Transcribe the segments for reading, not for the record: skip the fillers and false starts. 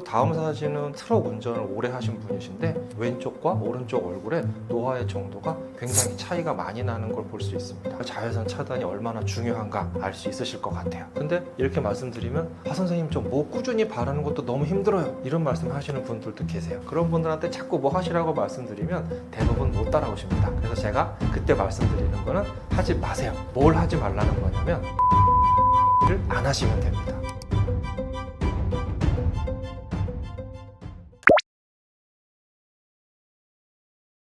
다음 사진은 트럭 운전을 오래 하신 분이신데 왼쪽과 오른쪽 얼굴에 노화의 정도가 굉장히 차이가 많이 나는 걸 볼 수 있습니다. 자외선 차단이 얼마나 중요한가 알 수 있으실 것 같아요. 근데 이렇게 말씀드리면 선생님 좀 뭐 꾸준히 바르는 것도 너무 힘들어요, 이런 말씀 하시는 분들도 계세요. 그런 분들한테 자꾸 뭐 하시라고 말씀드리면 대부분 못 따라오십니다. 그래서 제가 그때 말씀드리는 거는 하지 마세요. 뭘 하지 말라는 거냐면 를 안 하시면 됩니다.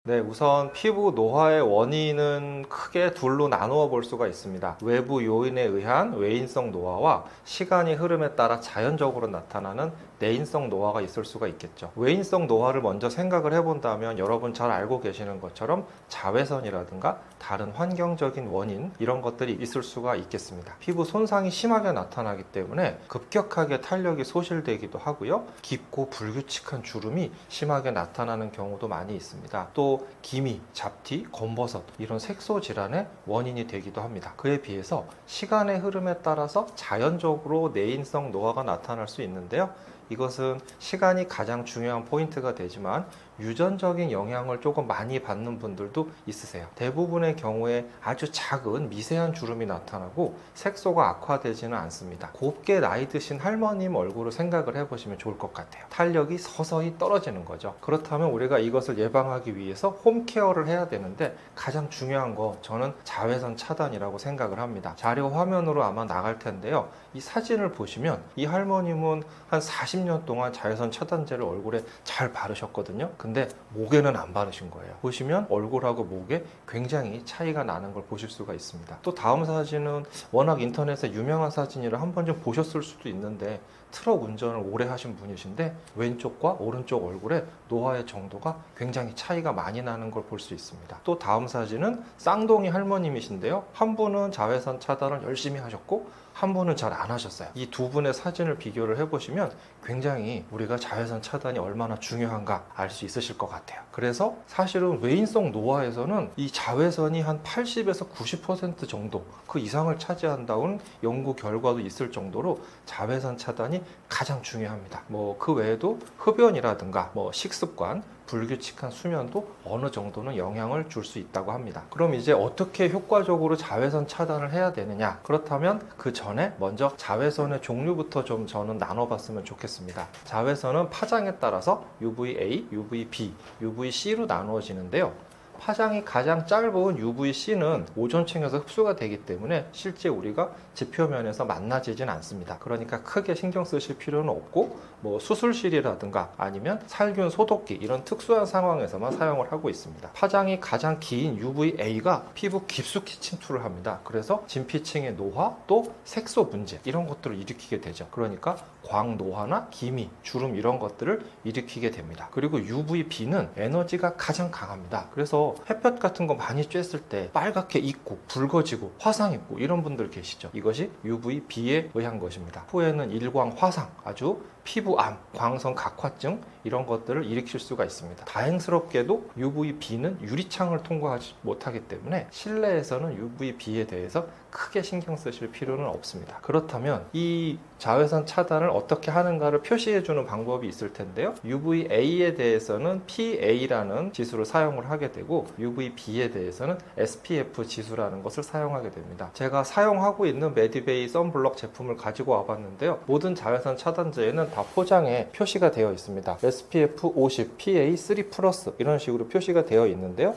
네, 우선 피부 노화의 원인은 크게 둘로 나누어 볼 수가 있습니다. 외부 요인에 의한 외인성 노화와 시간이 흐름에 따라 자연적으로 나타나는 내인성 노화가 있을 수가 있겠죠. 외인성 노화를 먼저 생각을 해본다면 여러분 잘 알고 계시는 것처럼 자외선이라든가 다른 환경적인 원인, 이런 것들이 있을 수가 있겠습니다. 피부 손상이 심하게 나타나기 때문에 급격하게 탄력이 소실되기도 하고요. 깊고 불규칙한 주름이 심하게 나타나는 경우도 많이 있습니다. 또 기미, 잡티, 검버섯, 이런 색소 질환의 원인이 되기도 합니다. 그에 비해서 시간의 흐름에 따라서 자연적으로 내인성 노화가 나타날 수 있는데요. 이것은 시간이 가장 중요한 포인트가 되지만 유전적인 영향을 조금 많이 받는 분들도 있으세요. 대부분의 경우에 아주 작은 미세한 주름이 나타나고 색소가 악화되지는 않습니다. 곱게 나이 드신 할머님 얼굴을 생각을 해보시면 좋을 것 같아요. 탄력이 서서히 떨어지는 거죠. 그렇다면 우리가 이것을 예방하기 위해서 홈케어를 해야 되는데 가장 중요한 거 저는 자외선 차단이라고 생각을 합니다. 자료 화면으로 아마 나갈 텐데요. 이 사진을 보시면 이 할머님은 한 40년 동안 자외선 차단제를 얼굴에 잘 바르셨거든요. 근데 목에는 안 바르신 거예요. 보시면 얼굴하고 목에 굉장히 차이가 나는 걸 보실 수가 있습니다. 또 다음 사진은 워낙 인터넷에 유명한 사진이라 한 번쯤 보셨을 수도 있는데 트럭 운전을 오래 하신 분이신데 왼쪽과 오른쪽 얼굴에 노화의 정도가 굉장히 차이가 많이 나는 걸 볼 수 있습니다. 또 다음 사진은 쌍둥이 할머님이신데요. 한 분은 자외선 차단을 열심히 하셨고 한 분은 잘 안 하셨어요. 이 두 분의 사진을 비교를 해보시면 굉장히 우리가 자외선 차단이 얼마나 중요한가 알 수 있으실 것 같아요. 그래서 사실은 외인성 노화에서는 이 자외선이 한 80에서 90% 정도 그 이상을 차지한다는 연구 결과도 있을 정도로 자외선 차단이 가장 중요합니다. 뭐 그 외에도 흡연이라든가 뭐 식습관, 불규칙한 수면도 어느 정도는 영향을 줄 수 있다고 합니다. 그럼 이제 어떻게 효과적으로 자외선 차단을 해야 되느냐? 그렇다면 그 전에 먼저 자외선의 종류부터 좀 저는 나눠봤으면 좋겠습니다. 자외선은 파장에 따라서 UVA, UVB, UVC로 나누어지는데요. 파장이 가장 짧은 UVC는 오존층에서 흡수가 되기 때문에 실제 우리가 지표면에서 만나지진 않습니다. 그러니까 크게 신경 쓰실 필요는 없고 뭐 수술실이라든가 아니면 살균 소독기 이런 특수한 상황에서만 사용을 하고 있습니다. 파장이 가장 긴 UVA가 피부 깊숙이 침투를 합니다. 그래서 진피층의 노화 또 색소 문제 이런 것들을 일으키게 되죠. 그러니까 광노화나 기미, 주름 이런 것들을 일으키게 됩니다. 그리고 UVB는 에너지가 가장 강합니다. 그래서 햇볕 같은 거 많이 쬐었을 때 빨갛게 익고 붉어지고 화상 입고 이런 분들 계시죠. 이것이 UVB에 의한 것입니다. 후에는 일광 화상, 아주 피부암, 광선 각화증 이런 것들을 일으킬 수가 있습니다. 다행스럽게도 UVB는 유리창을 통과하지 못하기 때문에 실내에서는 UVB에 대해서 크게 신경 쓰실 필요는 없습니다. 그렇다면 이 자외선 차단을 어떻게 하는가를 표시해주는 방법이 있을 텐데요. UVA에 대해서는 PA라는 지수를 사용을 하게 되고 UVB에 대해서는 SPF 지수라는 것을 사용하게 됩니다. 제가 사용하고 있는 메디베이 선블럭 제품을 가지고 와봤는데요. 모든 자외선 차단제에는 다 포장에 표시가 되어 있습니다. SPF 50, PA 3 플러스 이런 식으로 표시가 되어 있는데요.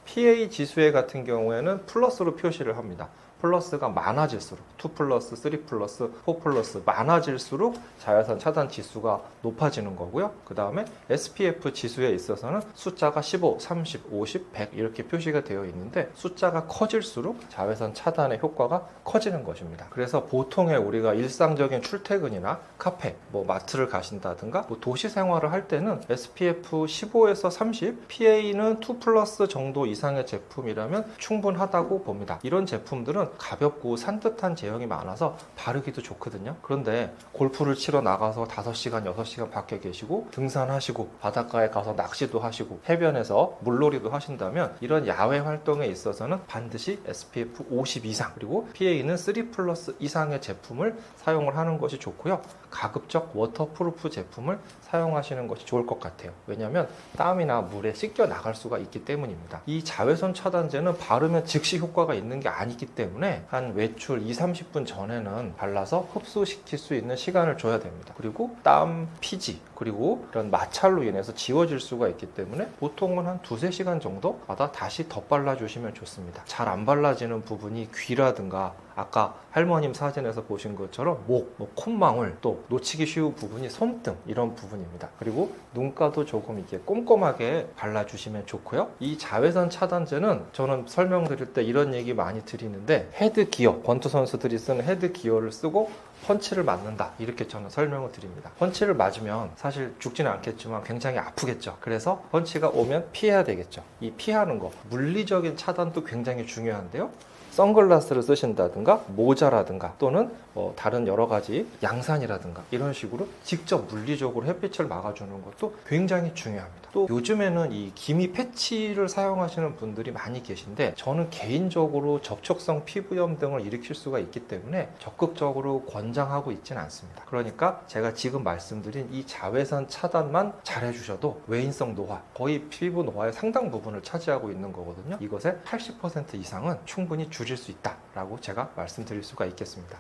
PA 지수에 같은 경우에는 플러스로 표시를 합니다. 플러스가 많아질수록 2 플러스, 3 플러스, 4 플러스 많아질수록 자외선 차단 지수가 높아지는 거고요. 그 다음에 SPF 지수에 있어서는 숫자가 15, 30, 50, 100 이렇게 표시가 되어 있는데 숫자가 커질수록 자외선 차단의 효과가 커지는 것입니다. 그래서 보통의 우리가 일상적인 출퇴근이나 카페, 뭐 마트를 가신다든가 뭐 도시 생활을 할 때는 SPF 15에서 30, PA는 2 플러스 정도 이상의 제품이라면 충분하다고 봅니다. 이런 제품들은 가볍고 산뜻한 제형이 많아서 바르기도 좋거든요. 그런데 골프를 치러 나가서 5시간, 6시간 밖에 계시고 등산하시고 바닷가에 가서 낚시도 하시고 해변에서 물놀이도 하신다면 이런 야외 활동에 있어서는 반드시 SPF 50 이상 그리고 PA는 3 플러스 이상의 제품을 사용을 하는 것이 좋고요. 가급적 워터프루프 제품을 사용하시는 것이 좋을 것 같아요. 왜냐하면 땀이나 물에 씻겨 나갈 수가 있기 때문입니다. 이 자외선 차단제는 바르면 즉시 효과가 있는 게 아니기 때문에 한 외출 2-30분 전에는 발라서 흡수시킬 수 있는 시간을 줘야 됩니다. 그리고 땀, 피지, 그리고 이런 마찰로 인해서 지워질 수가 있기 때문에 보통은 한 2-3시간 정도마다 다시 덧발라주시면 좋습니다. 잘 안 발라지는 부분이 귀라든가 아까 할머님 사진에서 보신 것처럼 목, 콧망울, 또 놓치기 쉬운 부분이 손등 이런 부분입니다. 그리고 눈가도 조금 이렇게 꼼꼼하게 발라주시면 좋고요. 이 자외선 차단제는 저는 설명드릴 때 이런 얘기 많이 드리는데 헤드 기어, 권투 선수들이 쓰는 헤드 기어를 쓰고 펀치를 맞는다 이렇게 저는 설명을 드립니다. 펀치를 맞으면 사실 죽지는 않겠지만 굉장히 아프겠죠. 그래서 펀치가 오면 피해야 되겠죠. 이 피하는 거 물리적인 차단도 굉장히 중요한데요. 선글라스를 쓰신다든가 모자라든가 또는 다른 여러 가지 양산이라든가 이런 식으로 직접 물리적으로 햇빛을 막아주는 것도 굉장히 중요합니다. 또 요즘에는 이 기미 패치를 사용하시는 분들이 많이 계신데 저는 개인적으로 접촉성 피부염 등을 일으킬 수가 있기 때문에 적극적으로 권장하고 있지는 않습니다. 그러니까 제가 지금 말씀드린 이 자외선 차단만 잘 해주셔도 외인성 노화, 거의 피부 노화의 상당 부분을 차지하고 있는 거거든요. 이것의 80% 이상은 충분히 줄일 수 있다라고 제가 말씀드릴 수가 있겠습니다.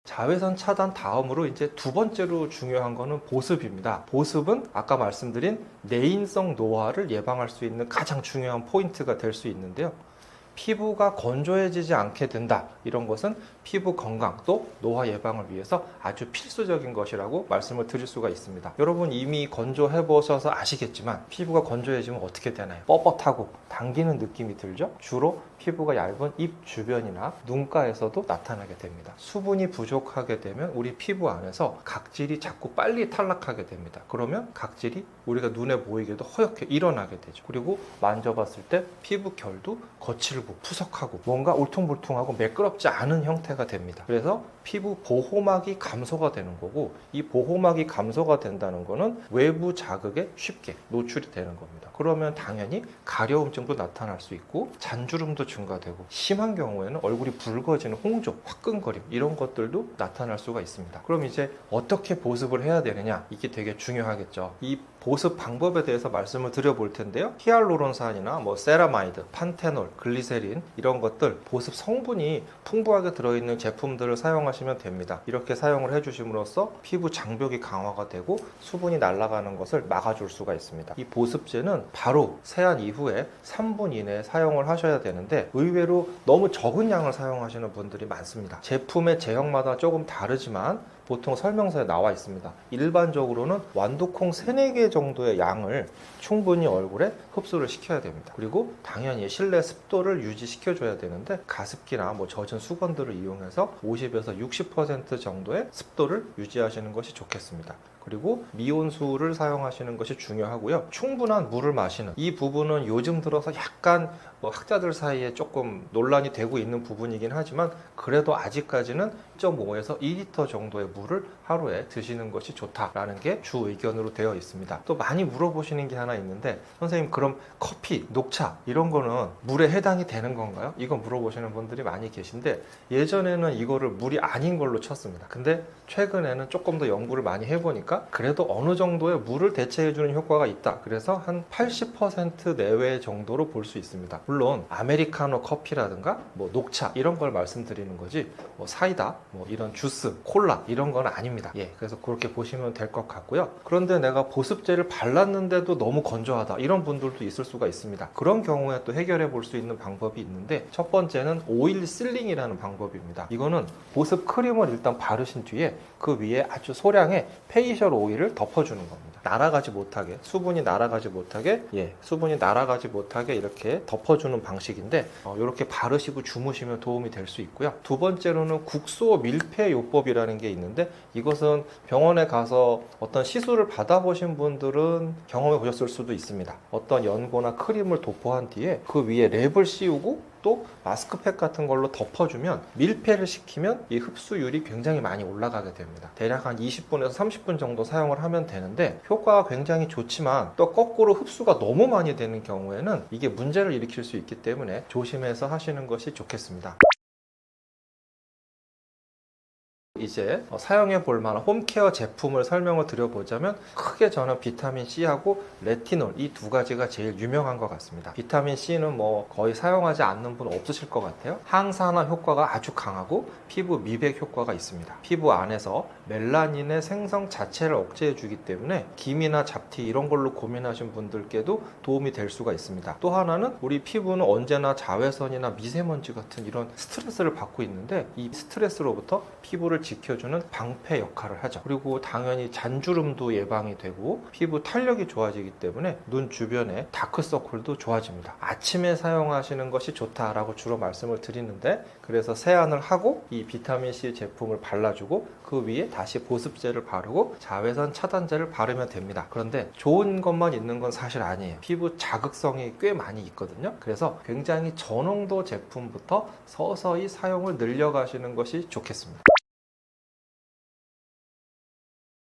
자외선 차단 다음으로 이제 두 번째로 중요한 거는 보습입니다. 보습은 아까 말씀드린 내인성 노화를 예방할 수 있는 가장 중요한 포인트가 될 수 있는데요. 피부가 건조해지지 않게 된다. 이런 것은 피부 건강 또 노화 예방을 위해서 아주 필수적인 것이라고 말씀을 드릴 수가 있습니다. 여러분 이미 건조해 보셔서 아시겠지만 피부가 건조해지면 어떻게 되나요? 뻣뻣하고 당기는 느낌이 들죠? 주로 피부가 얇은 입 주변이나 눈가에서도 나타나게 됩니다. 수분이 부족하게 되면 우리 피부 안에서 각질이 자꾸 빨리 탈락하게 됩니다. 그러면 각질이 우리가 눈에 보이게도 허옇게 일어나게 되죠. 그리고 만져봤을 때 피부 결도 거칠고 푸석하고 뭔가 울퉁불퉁하고 매끄럽지 않은 형태가 됩니다. 그래서 피부 보호막이 감소가 되는 거고, 이 보호막이 감소가 된다는 거는 외부 자극에 쉽게 노출이 되는 겁니다. 그러면 당연히 가려움증도 나타날 수 있고 잔주름도 증가되고 심한 경우에는 얼굴이 붉어지는 홍조, 화끈거림 이런 것들도 나타날 수가 있습니다. 그럼 이제 어떻게 보습을 해야 되느냐, 이게 되게 중요하겠죠. 이 보습 방법에 대해서 말씀을 드려볼 텐데요. 히알루론산이나 세라마이드, 판테놀, 글리세린 이런 것들 보습 성분이 풍부하게 들어있는 제품들을 사용하시면 됩니다. 이렇게 사용을 해주심으로써 피부 장벽이 강화가 되고 수분이 날아가는 것을 막아줄 수가 있습니다. 이 보습제는 바로 세안 이후에 3분 이내에 사용을 하셔야 되는데 의외로 너무 적은 양을 사용하시는 분들이 많습니다. 제품의 제형마다 조금 다르지만 보통 설명서에 나와 있습니다. 일반적으로는 완두콩 3-4개 정도의 양을 충분히 얼굴에 흡수를 시켜야 됩니다. 그리고 당연히 실내 습도를 유지시켜줘야 되는데 가습기나 젖은 수건들을 이용해서 50에서 60% 정도의 습도를 유지하시는 것이 좋겠습니다. 그리고 미온수를 사용하시는 것이 중요하고요. 충분한 물을 마시는 이 부분은 요즘 들어서 약간 학자들 사이에 조금 논란이 되고 있는 부분이긴 하지만 그래도 아직까지는 1.5에서 2리터 정도의 물을 하루에 드시는 것이 좋다라는 게 주 의견으로 되어 있습니다. 또 많이 물어보시는 게 하나 있는데 선생님 그럼 커피, 녹차 이런 거는 물에 해당이 되는 건가요? 이거 물어보시는 분들이 많이 계신데 예전에는 이거를 물이 아닌 걸로 쳤습니다. 근데 최근에는 조금 더 연구를 많이 해보니까 그래도 어느 정도의 물을 대체해주는 효과가 있다. 그래서 한 80% 내외 정도로 볼 수 있습니다. 물론 아메리카노 커피라든가 녹차 이런 걸 말씀드리는 거지 사이다, 이런 주스, 콜라 이런 건 아닙니다. 그래서 그렇게 보시면 될 것 같고요. 그런데 내가 보습제를 발랐는데도 너무 건조하다 이런 분들도 있을 수가 있습니다. 그런 경우에 또 해결해 볼 수 있는 방법이 있는데 첫 번째는 오일 실링이라는 방법입니다. 이거는 보습 크림을 일단 바르신 뒤에 그 위에 아주 소량의 페이셜 오일을 덮어주는 겁니다. 날아가지 못하게, 수분이 날아가지 못하게 이렇게 덮어주는 방식인데 이렇게 바르시고 주무시면 도움이 될 수 있고요. 두 번째로는 국소 밀폐요법이라는 게 있는데 이것은 병원에 가서 어떤 시술을 받아보신 분들은 경험해 보셨을 수도 있습니다. 어떤 연고나 크림을 도포한 뒤에 그 위에 랩을 씌우고 또 마스크팩 같은 걸로 덮어주면 밀폐를 시키면 이 흡수율이 굉장히 많이 올라가게 됩니다. 대략 한 20분에서 30분 정도 사용을 하면 되는데 효과가 굉장히 좋지만 또 거꾸로 흡수가 너무 많이 되는 경우에는 이게 문제를 일으킬 수 있기 때문에 조심해서 하시는 것이 좋겠습니다. 이제 사용해 볼 만한 홈케어 제품을 설명을 드려보자면 크게 저는 비타민 C하고 레티놀 이 두 가지가 제일 유명한 것 같습니다. 비타민 C는 뭐 거의 사용하지 않는 분 없으실 것 같아요. 항산화 효과가 아주 강하고 피부 미백 효과가 있습니다. 피부 안에서 멜라닌의 생성 자체를 억제해 주기 때문에 기미나 잡티 이런 걸로 고민하신 분들께도 도움이 될 수가 있습니다. 또 하나는 우리 피부는 언제나 자외선이나 미세먼지 같은 이런 스트레스를 받고 있는데 이 스트레스로부터 피부를 지켜주는 방패 역할을 하죠. 그리고 당연히 잔주름도 예방이 되고 피부 탄력이 좋아지기 때문에 눈 주변에 다크서클도 좋아집니다. 아침에 사용하시는 것이 좋다라고 주로 말씀을 드리는데 그래서 세안을 하고 이 비타민C 제품을 발라주고 그 위에 다시 보습제를 바르고 자외선 차단제를 바르면 됩니다. 그런데 좋은 것만 있는 건 사실 아니에요. 피부 자극성이 꽤 많이 있거든요. 그래서 굉장히 저농도 제품부터 서서히 사용을 늘려가시는 것이 좋겠습니다.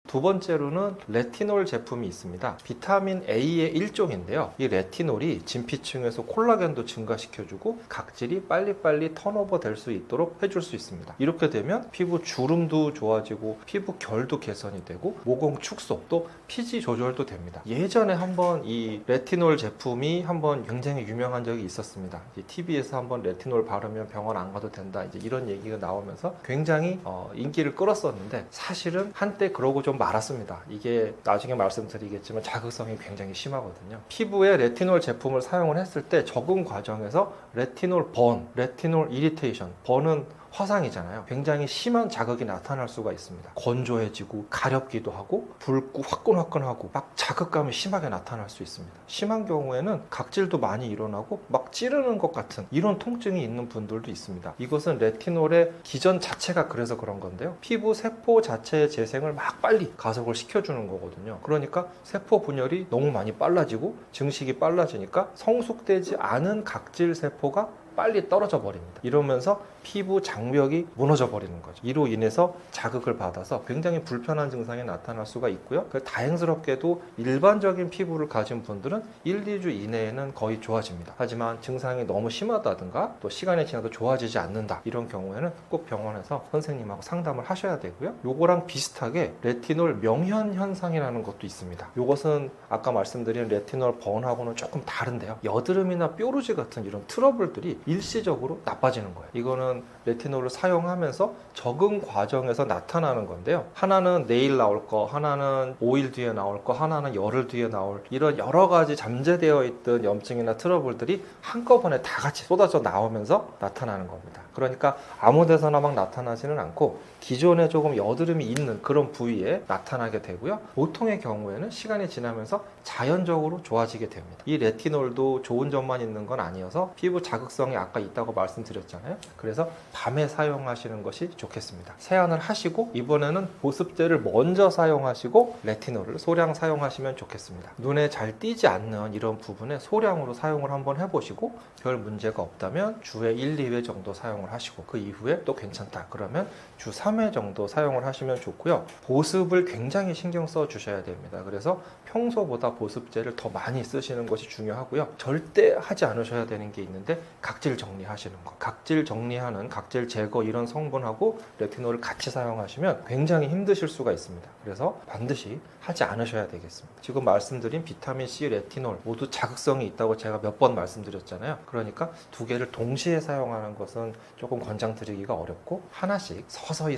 두 번째로는 레티놀 제품이 있습니다. 비타민 A의 일종인데요. 이 레티놀이 진피층에서 콜라겐도 증가시켜주고 각질이 빨리빨리 턴오버 될 수 있도록 해줄 수 있습니다. 이렇게 되면 피부 주름도 좋아지고 피부 결도 개선이 되고 모공 축소 또 피지 조절도 됩니다. 예전에 한번 이 레티놀 제품이 한번 굉장히 유명한 적이 있었습니다. TV에서 한번 레티놀 바르면 병원 안 가도 된다 이제 이런 얘기가 나오면서 굉장히 인기를 끌었었는데 사실은 한때 그러고 좀 말았습니다. 이게 나중에 말씀드리겠지만 자극성이 굉장히 심하거든요. 피부에 레티놀 제품을 사용을 했을 때 적응 과정에서 레티놀 번, 레티놀 이리테이션, 번은 화상이잖아요. 굉장히 심한 자극이 나타날 수가 있습니다. 건조해지고 가렵기도 하고 붉고 화끈화끈하고 막 자극감이 심하게 나타날 수 있습니다. 심한 경우에는 각질도 많이 일어나고 막 찌르는 것 같은 이런 통증이 있는 분들도 있습니다. 이것은 레티놀의 기전 자체가 그래서 그런 건데요. 피부 세포 자체의 재생을 막 빨리 가속을 시켜주는 거거든요. 그러니까 세포 분열이 너무 많이 빨라지고 증식이 빨라지니까 성숙되지 않은 각질 세포가 빨리 떨어져 버립니다. 이러면서 피부 장벽이 무너져 버리는 거죠. 이로 인해서 자극을 받아서 굉장히 불편한 증상이 나타날 수가 있고요. 다행스럽게도 일반적인 피부를 가진 분들은 1, 2주 이내에는 거의 좋아집니다. 하지만 증상이 너무 심하다든가 또 시간이 지나도 좋아지지 않는다 이런 경우에는 꼭 병원에서 선생님하고 상담을 하셔야 되고요. 요거랑 비슷하게 레티놀 명현 현상이라는 것도 있습니다. 요것은 아까 말씀드린 레티놀 번하고는 조금 다른데요. 여드름이나 뾰루지 같은 이런 트러블들이 일시적으로 나빠지는 거예요. 이거는 레티놀을 사용하면서 적응 과정에서 나타나는 건데요. 하나는 내일 나올 거, 하나는 5일 뒤에 나올 거, 하나는 열흘 뒤에 나올 이런 여러 가지 잠재되어 있던 염증이나 트러블들이 한꺼번에 다 같이 쏟아져 나오면서 나타나는 겁니다. 그러니까 아무 데서나 막 나타나지는 않고 기존에 조금 여드름이 있는 그런 부위에 나타나게 되고요. 보통의 경우에는 시간이 지나면서 자연적으로 좋아지게 됩니다. 이 레티놀도 좋은 점만 있는 건 아니어서 피부 자극성이 아까 있다고 말씀드렸잖아요. 그래서 밤에 사용하시는 것이 좋겠습니다. 세안을 하시고 이번에는 보습제를 먼저 사용하시고 레티놀을 소량 사용하시면 좋겠습니다. 눈에 잘 띄지 않는 이런 부분에 소량으로 사용을 한번 해보시고 별 문제가 없다면 주에 1, 2회 정도 사용을 하시고 그 이후에 또 괜찮다 그러면 주 3회 정도 사용을 하시면 좋고요. 보습을 굉장히 신경 써 주셔야 됩니다. 그래서 평소보다 보습제를 더 많이 쓰시는 것이 중요하고요. 절대 하지 않으셔야 되는 게 있는데 각질 정리하시는 거. 각질 정리하는 각질 제거 이런 성분하고 레티놀을 같이 사용하시면 굉장히 힘드실 수가 있습니다. 그래서 반드시 하지 않으셔야 되겠습니다. 지금 말씀드린 비타민C, 레티놀 모두 자극성이 있다고 제가 몇 번 말씀드렸잖아요. 그러니까 두 개를 동시에 사용하는 것은 조금 권장드리기가 어렵고 하나씩 서서히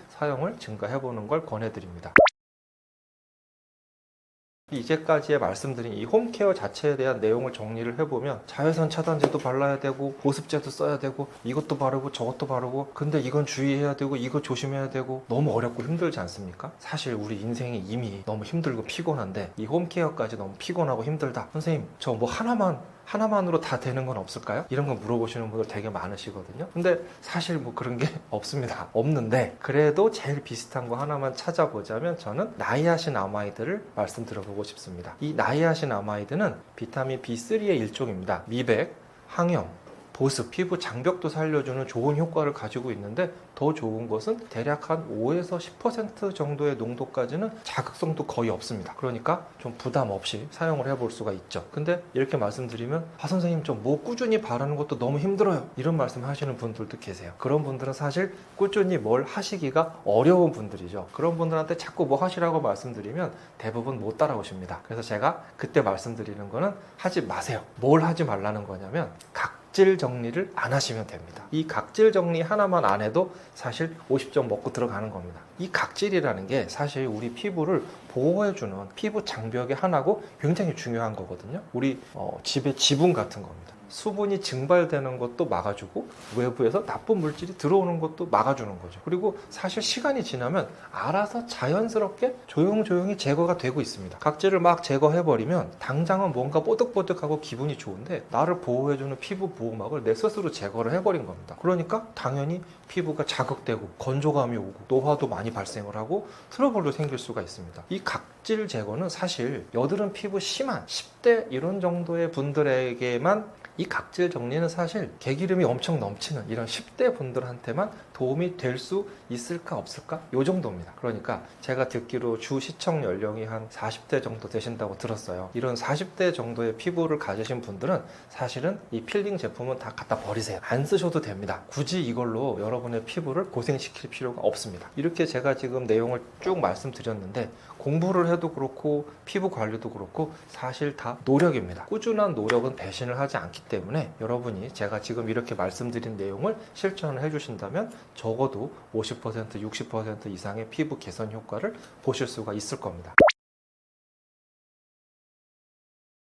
사용을 증가해보는 걸 권해드립니다. 이제까지 말씀드린 이 홈케어 자체에 대한 내용을 정리를 해보면 자외선 차단제도 발라야 되고 보습제도 써야 되고 이것도 바르고 저것도 바르고 근데 이건 주의해야 되고 이거 조심해야 되고 너무 어렵고 힘들지 않습니까? 사실 우리 인생이 이미 너무 힘들고 피곤한데 이 홈케어까지 너무 피곤하고 힘들다. 선생님 저 뭐 하나만으로 다 되는 건 없을까요? 이런 거 물어보시는 분들 되게 많으시거든요. 근데 사실 뭐 그런 게 없습니다. 없는데 그래도 제일 비슷한 거 하나만 찾아보자면 저는 나이아신 아마이드를 말씀드려보고 싶습니다. 이 나이아신 아마이드는 비타민 B3의 일종입니다. 미백, 항염, 보습, 피부 장벽도 살려주는 좋은 효과를 가지고 있는데 더 좋은 것은 대략 한 5에서 10% 정도의 농도까지는 자극성도 거의 없습니다. 그러니까 좀 부담 없이 사용을 해볼 수가 있죠. 근데 이렇게 말씀드리면 선생님 좀 뭐 꾸준히 바르는 것도 너무 힘들어요, 이런 말씀 하시는 분들도 계세요. 그런 분들은 사실 꾸준히 뭘 하시기가 어려운 분들이죠. 그런 분들한테 자꾸 뭐 하시라고 말씀드리면 대부분 못 따라오십니다. 그래서 제가 그때 말씀드리는 거는 하지 마세요. 뭘 하지 말라는 거냐면 각질 정리를 안 하시면 됩니다. 이 각질 정리 하나만 안 해도 사실 50점 먹고 들어가는 겁니다. 이 각질이라는 게 사실 우리 피부를 보호해주는 피부 장벽의 하나고 굉장히 중요한 거거든요. 우리 집의 지붕 같은 겁니다. 수분이 증발되는 것도 막아주고 외부에서 나쁜 물질이 들어오는 것도 막아주는 거죠. 그리고 사실 시간이 지나면 알아서 자연스럽게 조용조용히 제거가 되고 있습니다. 각질을 막 제거해버리면 당장은 뭔가 뽀득뽀득하고 기분이 좋은데 나를 보호해주는 피부 보호막을 내 스스로 제거를 해버린 겁니다. 그러니까 당연히 피부가 자극되고 건조감이 오고 노화도 많이 발생을 하고 트러블도 생길 수가 있습니다. 이 각질 제거는 사실 여드름 피부 심한 10대 이런 정도의 분들에게만, 이 각질 정리는 사실 개기름이 엄청 넘치는 이런 10대 분들한테만 도움이 될 수 있을까 없을까? 요 정도입니다. 그러니까 제가 듣기로 주 시청 연령이 한 40대 정도 되신다고 들었어요. 이런 40대 정도의 피부를 가지신 분들은 사실은 이 필링 제품은 다 갖다 버리세요. 안 쓰셔도 됩니다. 굳이 이걸로 여러분의 피부를 고생시킬 필요가 없습니다. 이렇게 제가 지금 내용을 쭉 말씀드렸는데 공부를 해도 그렇고 피부 관리도 그렇고 사실 다 노력입니다. 꾸준한 노력은 배신을 하지 않기 때문에 여러분이 제가 지금 이렇게 말씀드린 내용을 실천을 해주신다면 적어도 50%, 60% 이상의 피부 개선 효과를 보실 수가 있을 겁니다.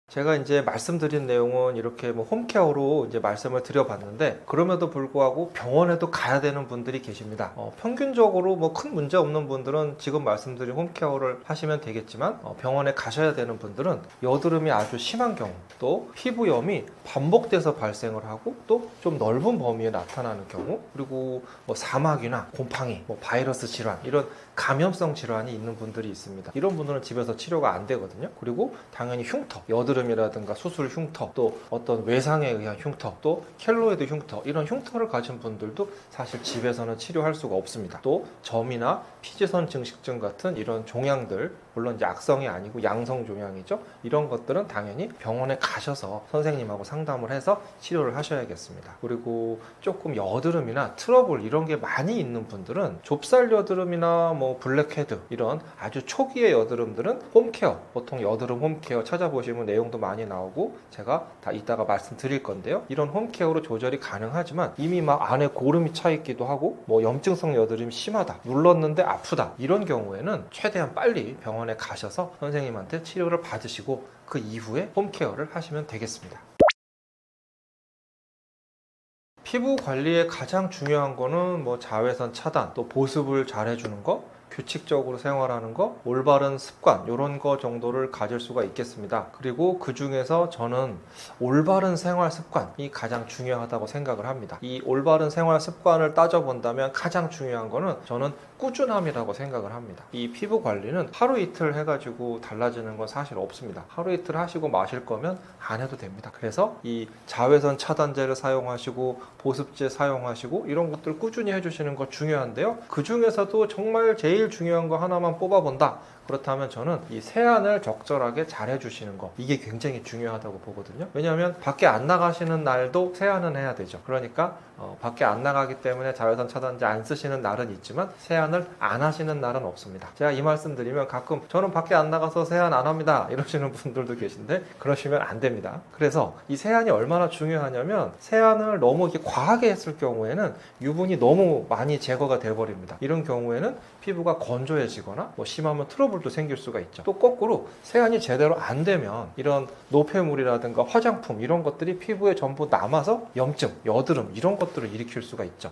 제가 이제 말씀드린 내용은 이렇게 뭐 홈케어로 이제 말씀을 드려봤는데 그럼에도 불구하고 병원에도 가야 되는 분들이 계십니다. 평균적으로 뭐 큰 문제 없는 분들은 지금 말씀드린 홈케어를 하시면 되겠지만 병원에 가셔야 되는 분들은 여드름이 아주 심한 경우, 또 피부염이 반복돼서 발생을 하고 또 좀 넓은 범위에 나타나는 경우, 그리고 뭐 사막이나 곰팡이, 뭐 바이러스 질환, 이런 감염성 질환이 있는 분들이 있습니다. 이런 분들은 집에서 치료가 안 되거든요. 그리고 당연히 흉터, 여드름이라든가 수술 흉터, 또 어떤 외상에 의한 흉터, 또 켈로이드 흉터, 이런 흉터를 가진 분들도 사실 집에서는 치료할 수가 없습니다. 또 점이나 피지선 증식증 같은 이런 종양들, 물론 이제 악성이 아니고 양성 종양이죠. 이런 것들은 당연히 병원에 가셔서 선생님하고 상담을 해서 치료를 하셔야겠습니다. 그리고 조금 여드름이나 트러블 이런 게 많이 있는 분들은 좁쌀 여드름이나 뭐 블랙헤드 이런 아주 초기의 여드름들은 홈케어, 보통 여드름 홈케어 찾아보시면 내용도 많이 나오고 제가 다 이따가 말씀드릴 건데요. 이런 홈케어로 조절이 가능하지만 이미 막 안에 고름이 차 있기도 하고 뭐 염증성 여드름이 심하다, 눌렀는데 아프다, 이런 경우에는 최대한 빨리 병원에 가셔서 선생님한테 치료를 받으시고 그 이후에 홈케어를 하시면 되겠습니다. 피부 관리에 가장 중요한 거는 뭐 자외선 차단, 또 보습을 잘 해주는 거, 규칙적으로 생활하는 거, 올바른 습관, 이런 거 정도를 가질 수가 있겠습니다. 그리고 그 중에서 저는 올바른 생활 습관이 가장 중요하다고 생각을 합니다. 이 올바른 생활 습관을 따져본다면 가장 중요한 거는 저는 꾸준함이라고 생각을 합니다. 이 피부 관리는 하루 이틀 해가지고 달라지는 건 사실 없습니다. 하루 이틀 하시고 마실 거면 안 해도 됩니다. 그래서 이 자외선 차단제를 사용하시고 보습제 사용하시고 이런 것들 꾸준히 해주시는 거 중요한데요. 그 중에서도 정말 제일 중요한 거 하나만 뽑아본다. 그렇다면 저는 이 세안을 적절하게 잘 해주시는 거, 이게 굉장히 중요하다고 보거든요. 왜냐하면 밖에 안 나가시는 날도 세안은 해야 되죠. 그러니까 밖에 안 나가기 때문에 자외선 차단제 안 쓰시는 날은 있지만 세안을 안 하시는 날은 없습니다. 제가 이 말씀 드리면 가끔 저는 밖에 안 나가서 세안 안 합니다 이러시는 분들도 계신데 그러시면 안 됩니다. 그래서 이 세안이 얼마나 중요하냐면 세안을 너무 이렇게 과하게 했을 경우에는 유분이 너무 많이 제거가 돼버립니다. 이런 경우에는 피부가 건조해지거나 뭐 심하면 트러블도 생길 수가 있죠. 또 거꾸로 세안이 제대로 안 되면 이런 노폐물이라든가 화장품 이런 것들이 피부에 전부 남아서 염증, 여드름 이런 것들을 일으킬 수가 있죠.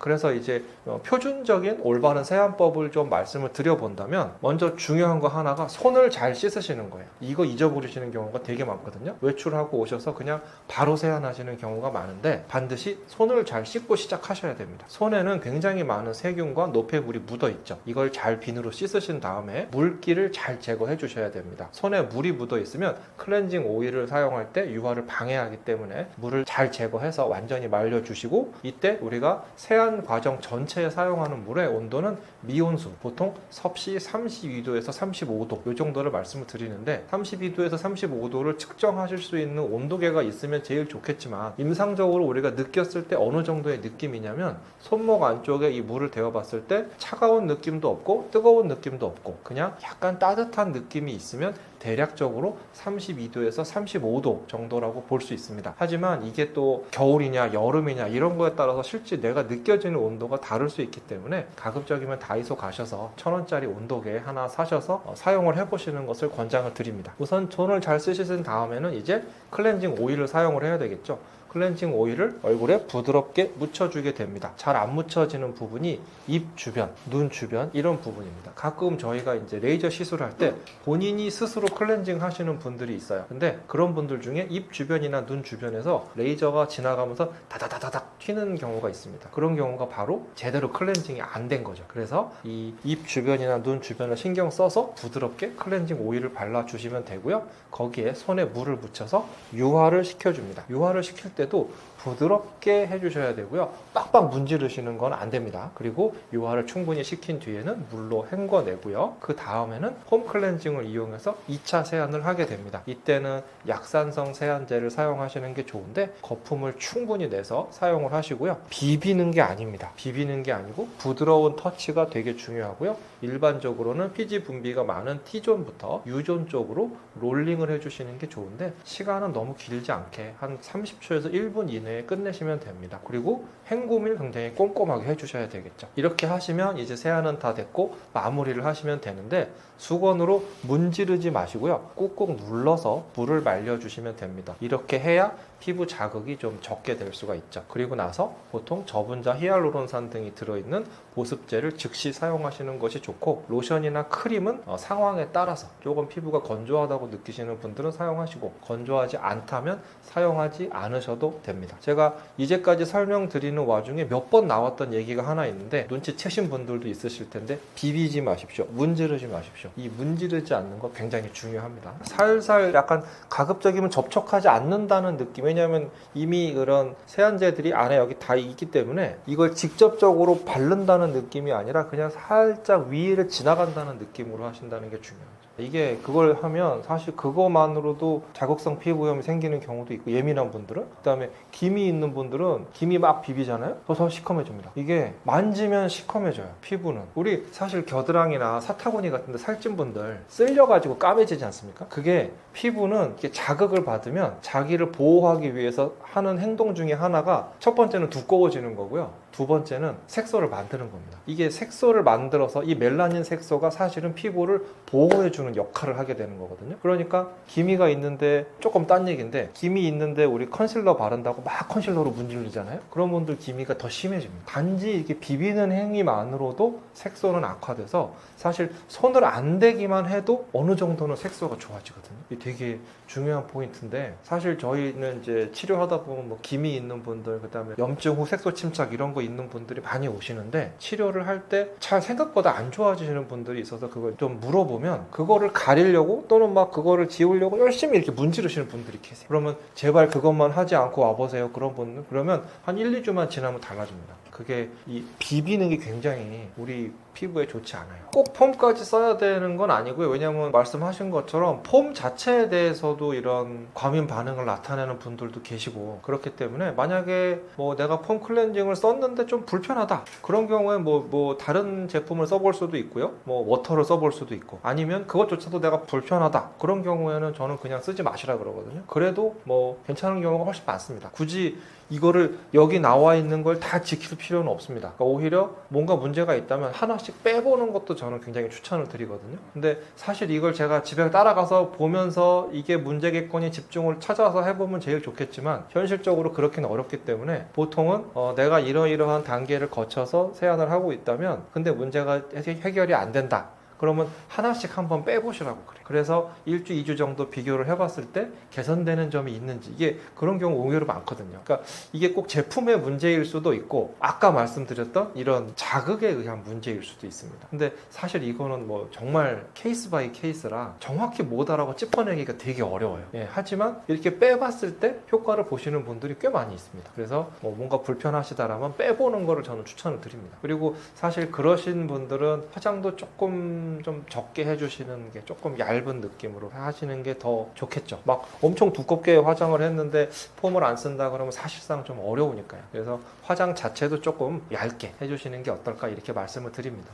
그래서 이제 표준적인 올바른 세안법을 좀 말씀을 드려본다면 먼저 중요한 거 하나가 손을 잘 씻으시는 거예요. 이거 잊어버리시는 경우가 되게 많거든요. 외출하고 오셔서 그냥 바로 세안하시는 경우가 많은데 반드시 손을 잘 씻고 시작하셔야 됩니다. 손에는 굉장히 많은 세균과 노폐물이 묻어 있죠. 이걸 잘 비누로 씻으신 다음에 물기를 잘 제거해 주셔야 됩니다. 손에 물이 묻어 있으면 클렌징 오일을 사용할 때 유화를 방해하기 때문에 물을 잘 제거해서 완전히 말려주시고, 이때 우리가 세안 과정 전체에 사용하는 물의 온도는 미온수, 보통 섭씨 32도에서 35도 이 정도를 말씀을 드리는데, 32도에서 35도를 측정하실 수 있는 온도계가 있으면 제일 좋겠지만 임상적으로 우리가 느꼈을 때 어느 정도의 느낌이냐면, 손목 안쪽에 이 물을 데워봤을 때 차가운 느낌도 없고 뜨거운 느낌도 없고 그냥 약간 따뜻한 느낌이 있으면 대략적으로 32도에서 35도 정도라고 볼 수 있습니다. 하지만 이게 또 겨울이냐 여름이냐 이런 거에 따라서 실제 내가 느껴지는 온도가 다를 수 있기 때문에 가급적이면 다이소 가셔서 1,000원짜리 온도계 하나 사셔서 사용을 해보시는 것을 권장을 드립니다. 우선 손을 잘 쓰신 다음에는 이제 클렌징 오일을 사용을 해야 되겠죠. 클렌징 오일을 얼굴에 부드럽게 묻혀주게 됩니다. 잘 안 묻혀지는 부분이 입 주변, 눈 주변 이런 부분입니다. 가끔 저희가 이제 레이저 시술할 때 본인이 스스로 클렌징 하시는 분들이 있어요. 근데 그런 분들 중에 입 주변이나 눈 주변에서 레이저가 지나가면서 다다다다닥 튀는 경우가 있습니다. 그런 경우가 바로 제대로 클렌징이 안 된 거죠. 그래서 이 입 주변이나 눈 주변을 신경 써서 부드럽게 클렌징 오일을 발라주시면 되고요. 거기에 손에 물을 묻혀서 유화를 시켜줍니다. 유화를 시킬 때도 부드럽게 해주셔야 되고요. 빡빡 문지르시는 건 안 됩니다. 그리고 유화를 충분히 식힌 뒤에는 물로 헹궈내고요. 그 다음에는 홈 클렌징을 이용해서 2차 세안을 하게 됩니다. 이때는 약산성 세안제를 사용하시는 게 좋은데 거품을 충분히 내서 사용을 하시고요. 비비는 게 아닙니다. 비비는 게 아니고 부드러운 터치가 되게 중요하고요. 일반적으로는 피지 분비가 많은 T존부터 U존 쪽으로 롤링을 해주시는 게 좋은데, 시간은 너무 길지 않게 한 30초에서 1분 이내에 끝내시면 됩니다. 그리고 헹굼을 굉장히 꼼꼼하게 해주셔야 되겠죠. 이렇게 하시면 이제 세안은 다 됐고 마무리를 하시면 되는데, 수건으로 문지르지 마시고요. 꾹꾹 눌러서 물을 말려주시면 됩니다. 이렇게 해야 피부 자극이 좀 적게 될 수가 있죠. 그리고 나서 보통 저분자 히알루론산 등이 들어있는 보습제를 즉시 사용하시는 것이 좋고, 로션이나 크림은 상황에 따라서 조금 피부가 건조하다고 느끼시는 분들은 사용하시고, 건조하지 않다면 사용하지 않으셔도 됩니다. 제가 이제까지 설명드리는 와중에 몇 번 나왔던 얘기가 하나 있는데 눈치채신 분들도 있으실 텐데, 비비지 마십시오. 문지르지 마십시오. 이 문지르지 않는 거 굉장히 중요합니다. 살살 약간 가급적이면 접촉하지 않는다는 느낌. 왜냐하면 이미 그런 세안제들이 안에 여기 다 있기 때문에 이걸 직접적으로 바른다는 느낌이 아니라 그냥 살짝 위를 지나간다는 느낌으로 하신다는 게 중요하죠. 이게 그걸 하면 사실 그것만으로도 자극성 피부염이 생기는 경우도 있고, 예민한 분들은, 그 다음에 김이 있는 분들은 김이 막 비비잖아요. 더 시커매집니다. 이게 만지면 시커매져요. 피부는 우리 사실 겨드랑이나 사타구니 같은 데 살찐 분들 쓸려가지고 까매지지 않습니까? 그게 피부는 이렇게 자극을 받으면 자기를 보호하기 위해서 하는 행동 중에 하나가, 첫 번째는 두꺼워지는 거고요. 두 번째는 색소를 만드는 겁니다. 이게 색소를 만들어서 이 멜라닌 색소가 사실은 피부를 보호해주는 역할을 하게 되는 거거든요. 그러니까 기미가 있는데, 조금 딴 얘기인데, 기미 있는데 우리 컨실러 바른다고 막 컨실러로 문지르잖아요. 그런 분들 기미가 더 심해집니다. 단지 이렇게 비비는 행위만으로도 색소는 악화돼서 사실 손을 안 대기만 해도 어느 정도는 색소가 좋아지거든요. 이게 되게 중요한 포인트인데, 사실 저희는 이제 치료하다 보면 뭐 기미 있는 분들, 그 다음에 염증 후 색소 침착 이런 거 있는 분들이 많이 오시는데, 치료를 할 때 잘 생각보다 안 좋아지시는 분들이 있어서 그걸 좀 물어보면 그거를 가리려고 또는 막 그거를 지우려고 열심히 이렇게 문지르시는 분들이 계세요. 그러면 제발 그것만 하지 않고 와보세요. 그런 분들, 그러면 한 1, 2주만 지나면 달라집니다. 그게 이 비비는 게 굉장히 우리 피부에 좋지 않아요. 꼭 폼까지 써야 되는 건 아니고요. 왜냐하면 말씀하신 것처럼 폼 자체에 대해서도 이런 과민 반응을 나타내는 분들도 계시고, 그렇기 때문에 만약에 뭐 내가 폼 클렌징을 썼는데 좀 불편하다, 그런 경우에 뭐 다른 제품을 써볼 수도 있고요. 뭐 워터를 써볼 수도 있고, 아니면 그것조차도 내가 불편하다, 그런 경우에는 저는 그냥 쓰지 마시라 그러거든요. 그래도 뭐 괜찮은 경우가 훨씬 많습니다. 굳이 이거를 여기 나와 있는 걸 다 지킬 필요는 없습니다. 그러니까 오히려 뭔가 문제가 있다면 하나씩 빼보는 것도 저는 굉장히 추천을 드리거든요. 근데 사실 이걸 제가 집에 따라가서 보면서 이게 문제겠거니 집중을 찾아서 해보면 제일 좋겠지만 현실적으로 그렇게는 어렵기 때문에 보통은 내가 이러이러한 단계를 거쳐서 세안을 하고 있다면 근데 문제가 해결이 안 된다. 그러면 하나씩 한번 빼보시라고 그래. 그래서 1주, 2주 정도 비교를 해봤을 때 개선되는 점이 있는지 이게 그런 경우 의외로 많거든요. 그러니까 이게 꼭 제품의 문제일 수도 있고 아까 말씀드렸던 이런 자극에 의한 문제일 수도 있습니다. 근데 사실 이거는 뭐 정말 케이스 바이 케이스라 정확히 뭐다라고 짚어내기가 되게 어려워요. 예, 하지만 이렇게 빼봤을 때 효과를 보시는 분들이 꽤 많이 있습니다. 그래서 뭐 뭔가 불편하시다라면 빼보는 거를 저는 추천을 드립니다. 그리고 사실 그러신 분들은 화장도 조금 좀 적게 해주시는 게 조금 얇은 느낌으로 하시는 게 더 좋겠죠. 막 엄청 두껍게 화장을 했는데 폼을 안 쓴다 그러면 사실상 좀 어려우니까요. 그래서 화장 자체도 조금 얇게 해주시는 게 어떨까 이렇게 말씀을 드립니다.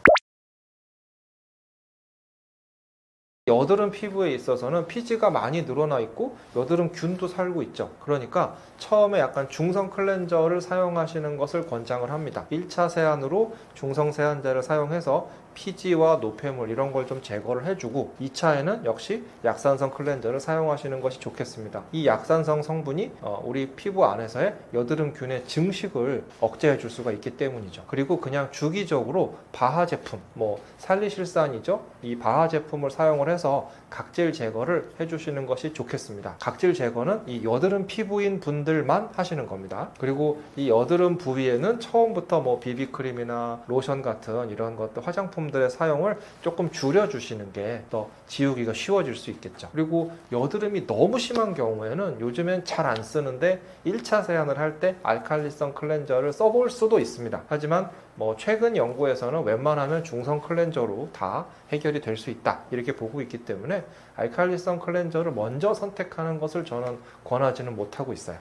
여드름 피부에 있어서는 피지가 많이 늘어나 있고 여드름 균도 살고 있죠. 그러니까 처음에 약간 중성 클렌저를 사용하시는 것을 권장을 합니다. 1차 세안으로 중성 세안제를 사용해서 피지와 노폐물 이런 걸 좀 제거를 해주고 2차에는 역시 약산성 클렌저를 사용하시는 것이 좋겠습니다. 이 약산성 성분이 우리 피부 안에서의 여드름균의 증식을 억제해 줄 수가 있기 때문이죠. 그리고 그냥 주기적으로 바하 제품, 뭐 살리실산이죠. 이 바하 제품을 사용을 해서 각질 제거를 해주시는 것이 좋겠습니다. 각질 제거는 이 여드름 피부인 분들만 하시는 겁니다. 그리고 이 여드름 부위에는 처음부터 뭐 비비크림이나 로션 같은 이런 것들 화장품들의 사용을 조금 줄여주시는 게 더 지우기가 쉬워질 수 있겠죠. 그리고 여드름이 너무 심한 경우에는 요즘엔 잘 안 쓰는데 1차 세안을 할 때 알칼리성 클렌저를 써볼 수도 있습니다. 하지만 뭐 최근 연구에서는 웬만하면 중성 클렌저로 다 해결이 될 수 있다 이렇게 보고 있기 때문에 알칼리성 클렌저를 먼저 선택하는 것을 저는 권하지는 못하고 있어요.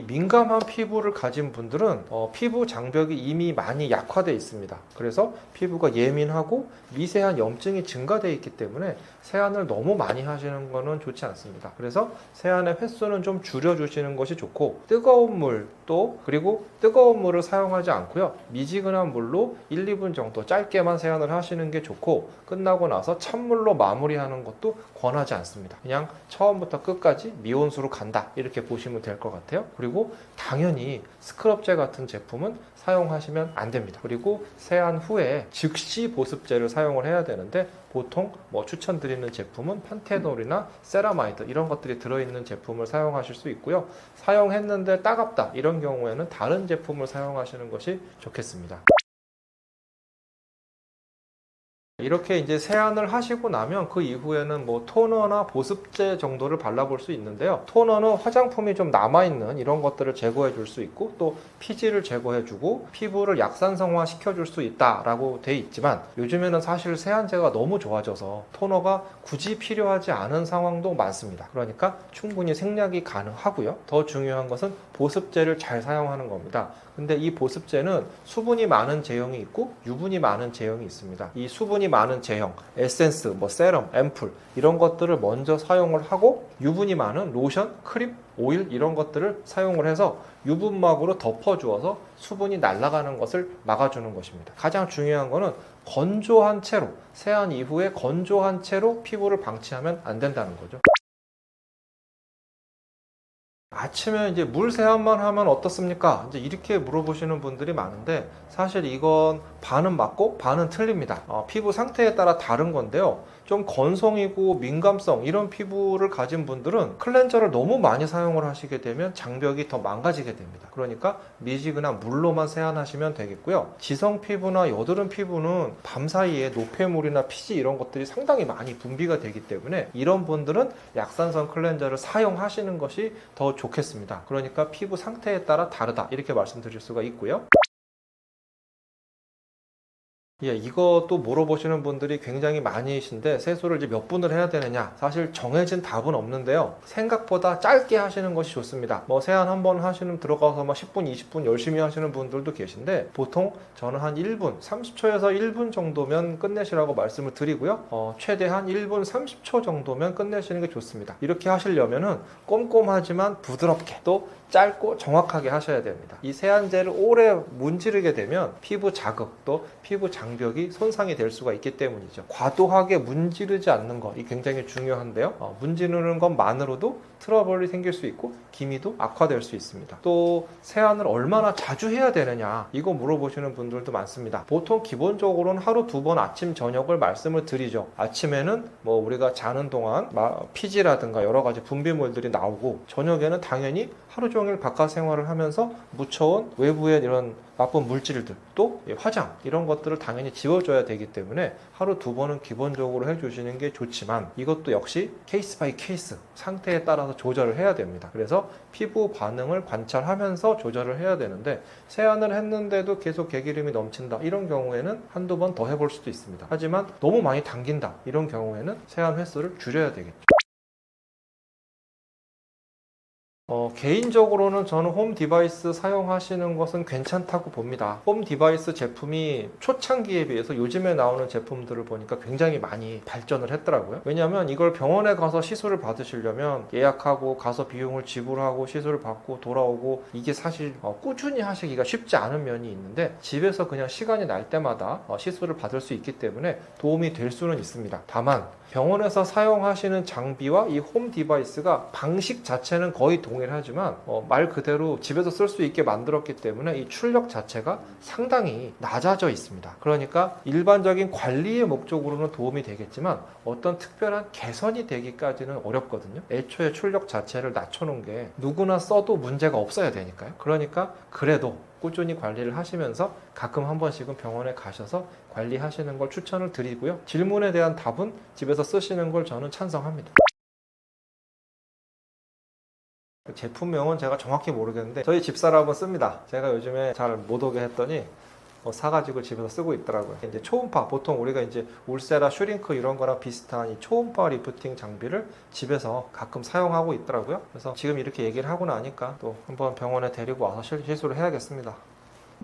민감한 피부를 가진 분들은 피부 장벽이 이미 많이 약화되어 있습니다. 그래서 피부가 예민하고 미세한 염증이 증가되어 있기 때문에 세안을 너무 많이 하시는 것은 좋지 않습니다. 그래서 세안의 횟수는 좀 줄여주시는 것이 좋고 뜨거운 물도 그리고 뜨거운 물을 사용하지 않고요. 미지근한 물로 1, 2분 정도 짧게만 세안을 하시는 게 좋고 끝나고 나서 찬물로 마무리하는 것도 권하지 않습니다. 그냥 처음부터 끝까지 미온수로 간다 이렇게 보시면 될 것 같아요. 그리고 당연히 스크럽제 같은 제품은 사용하시면 안 됩니다. 그리고 세안 후에 즉시 보습제를 사용을 해야 되는데 보통 뭐 추천드리는 제품은 판테놀이나 세라마이드 이런 것들이 들어있는 제품을 사용하실 수 있고요. 사용했는데 따갑다 이런 경우에는 다른 제품을 사용하시는 것이 좋겠습니다. 이렇게 이제 세안을 하시고 나면 그 이후에는 뭐 토너나 보습제 정도를 발라볼 수 있는데요. 토너는 화장품이 좀 남아있는 이런 것들을 제거해 줄 수 있고 또 피지를 제거해 주고 피부를 약산성화 시켜줄 수 있다라고 돼 있지만 요즘에는 사실 세안제가 너무 좋아져서 토너가 굳이 필요하지 않은 상황도 많습니다. 그러니까 충분히 생략이 가능하고요. 더 중요한 것은 보습제를 잘 사용하는 겁니다. 근데 이 보습제는 수분이 많은 제형이 있고 유분이 많은 제형이 있습니다. 이 수분이 많은 제형, 에센스, 뭐 세럼, 앰플 이런 것들을 먼저 사용을 하고 유분이 많은 로션, 크림, 오일 이런 것들을 사용을 해서 유분막으로 덮어주어서 수분이 날아가는 것을 막아주는 것입니다. 가장 중요한 거는 건조한 채로 세안 이후에 건조한 채로 피부를 방치하면 안 된다는 거죠. 아침에 이제 물 세안만 하면 어떻습니까? 이제 이렇게 물어보시는 분들이 많은데 사실 이건 반은 맞고 반은 틀립니다. 피부 상태에 따라 다른 건데요. 좀 건성이고 민감성 이런 피부를 가진 분들은 클렌저를 너무 많이 사용을 하시게 되면 장벽이 더 망가지게 됩니다. 그러니까 미지근한 물로만 세안하시면 되겠고요. 지성 피부나 여드름 피부는 밤 사이에 노폐물이나 피지 이런 것들이 상당히 많이 분비가 되기 때문에 이런 분들은 약산성 클렌저를 사용하시는 것이 더 좋겠습니다. 그러니까 피부 상태에 따라 다르다 이렇게 말씀드릴 수가 있고요. 예, 이것도 물어보시는 분들이 굉장히 많으신데 세수를 이제 몇 분을 해야 되느냐? 사실 정해진 답은 없는데요. 생각보다 짧게 하시는 것이 좋습니다. 뭐 세안 한 번 하시는 들어가서 막 10분, 20분 열심히 하시는 분들도 계신데 보통 저는 한 1분, 30초에서 1분 정도면 끝내시라고 말씀을 드리고요. 최대한 1분 30초 정도면 끝내시는 게 좋습니다. 이렇게 하시려면은 꼼꼼하지만 부드럽게 또 짧고 정확하게 하셔야 됩니다. 이 세안제를 오래 문지르게 되면 피부 자극 또 피부 장벽이 손상이 될 수가 있기 때문이죠. 과도하게 문지르지 않는 거, 이 굉장히 중요한데요. 문지르는 것만으로도 트러블이 생길 수 있고 기미도 악화될 수 있습니다. 또 세안을 얼마나 자주 해야 되느냐, 이거 물어보시는 분들도 많습니다. 보통 기본적으로는 하루 2번 아침 저녁을 말씀을 드리죠. 아침에는 뭐 우리가 자는 동안 피지라든가 여러 가지 분비물들이 나오고, 저녁에는 당연히 하루 종일 바깥 생활을 하면서 묻혀온 외부의 이런 나쁜 물질들 또 화장 이런 것들을 당연히 지워줘야 되기 때문에 하루 2번은 기본적으로 해주시는 게 좋지만, 이것도 역시 케이스 바이 케이스 상태에 따라서 조절을 해야 됩니다. 그래서 피부 반응을 관찰하면서 조절을 해야 되는데, 세안을 했는데도 계속 개기름이 넘친다 이런 경우에는 한두 번 더 해볼 수도 있습니다. 하지만 너무 많이 당긴다 이런 경우에는 세안 횟수를 줄여야 되겠죠. 개인적으로는 저는 홈 디바이스 사용하시는 것은 괜찮다고 봅니다. 홈 디바이스 제품이 초창기에 비해서 요즘에 나오는 제품들을 보니까 굉장히 많이 발전을 했더라고요. 왜냐하면 이걸 병원에 가서 시술을 받으시려면 예약하고 가서 비용을 지불하고 시술을 받고 돌아오고, 이게 사실 꾸준히 하시기가 쉽지 않은 면이 있는데, 집에서 그냥 시간이 날 때마다 시술을 받을 수 있기 때문에 도움이 될 수는 있습니다. 다만 병원에서 사용하시는 장비와 이 홈 디바이스가 방식 자체는 거의 동일하지만 말 그대로 집에서 쓸 수 있게 만들었기 때문에 이 출력 자체가 상당히 낮아져 있습니다. 그러니까 일반적인 관리의 목적으로는 도움이 되겠지만 어떤 특별한 개선이 되기까지는 어렵거든요. 애초에 출력 자체를 낮춰놓은 게 누구나 써도 문제가 없어야 되니까요. 그러니까 그래도 꾸준히 관리를 하시면서 가끔 한 번씩은 병원에 가셔서 관리하시는 걸 추천을 드리고요. 질문에 대한 답은 집에서 쓰시는 걸 저는 찬성합니다. 제품명은 제가 정확히 모르겠는데 저희 집사람은 씁니다. 제가 요즘에 잘 못 오게 했더니 사가지고 집에서 쓰고 있더라고요. 이제 초음파, 보통 우리가 이제 울세라 슈링크 이런 거랑 비슷한 이 초음파 리프팅 장비를 집에서 가끔 사용하고 있더라고요. 그래서 지금 이렇게 얘기를 하고 나니까 또 한번 병원에 데리고 와서 시술을 해야겠습니다.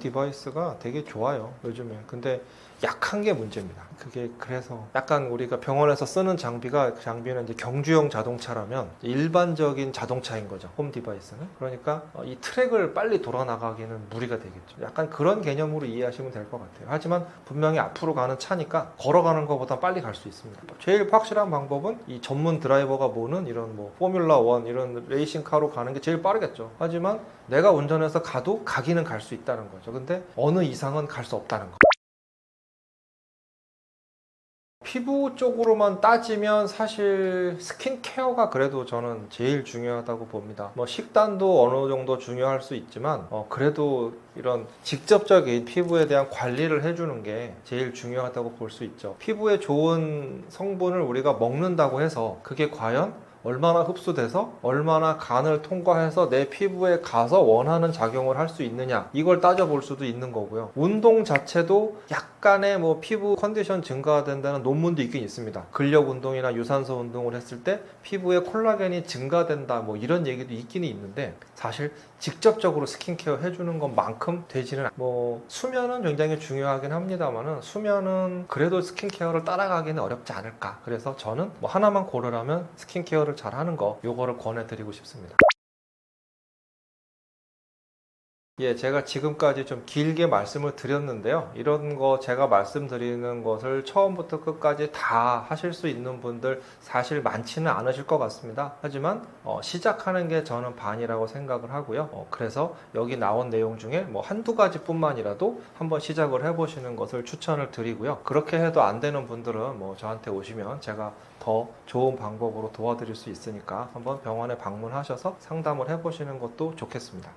디바이스가 되게 좋아요, 요즘에. 근데 약한 게 문제입니다. 그게 그래서 약간 우리가 병원에서 쓰는 장비가, 그 장비는 이제 경주용 자동차라면 일반적인 자동차인 거죠, 홈 디바이스는. 그러니까 이 트랙을 빨리 돌아 나가기는 무리가 되겠죠. 약간 그런 개념으로 이해하시면 될 것 같아요. 하지만 분명히 앞으로 가는 차니까 걸어가는 것보다 빨리 갈 수 있습니다. 제일 확실한 방법은 이 전문 드라이버가 모는 이런 뭐 포뮬러 1 이런 레이싱카로 가는 게 제일 빠르겠죠. 하지만 내가 운전해서 가도 가기는 갈 수 있다는 거죠. 근데 어느 이상은 갈 수 없다는 거. 피부 쪽으로만 따지면 사실 스킨케어가 그래도 저는 제일 중요하다고 봅니다. 뭐 식단도 어느 정도 중요할 수 있지만 그래도 이런 직접적인 피부에 대한 관리를 해주는 게 제일 중요하다고 볼 수 있죠. 피부에 좋은 성분을 우리가 먹는다고 해서 그게 과연 얼마나 흡수돼서 얼마나 간을 통과해서 내 피부에 가서 원하는 작용을 할 수 있느냐, 이걸 따져볼 수도 있는 거고요. 운동 자체도 약간의 뭐 피부 컨디션 증가가 된다는 논문도 있긴 있습니다. 근력 운동이나 유산소 운동을 했을 때 피부에 콜라겐이 증가된다 뭐 이런 얘기도 있긴 있는데, 사실 직접적으로 스킨케어 해주는 것만큼 되지는 뭐 수면은 굉장히 중요하긴 합니다만은 수면은 그래도 스킨케어를 따라가기는 어렵지 않을까. 그래서 저는 뭐 하나만 고르라면 스킨케어를 잘 하는 거, 요거를 권해드리고 싶습니다. 예, 제가 지금까지 좀 길게 말씀을 드렸는데요. 이런 거 제가 말씀드리는 것을 처음부터 끝까지 다 하실 수 있는 분들 사실 많지는 않으실 것 같습니다. 하지만 시작하는 게 저는 반이라고 생각을 하고요. 그래서 여기 나온 내용 중에 뭐 한두 가지뿐만이라도 한번 시작을 해보시는 것을 추천을 드리고요. 그렇게 해도 안 되는 분들은 뭐 저한테 오시면 제가 더 좋은 방법으로 도와드릴 수 있으니까 한번 병원에 방문하셔서 상담을 해보시는 것도 좋겠습니다.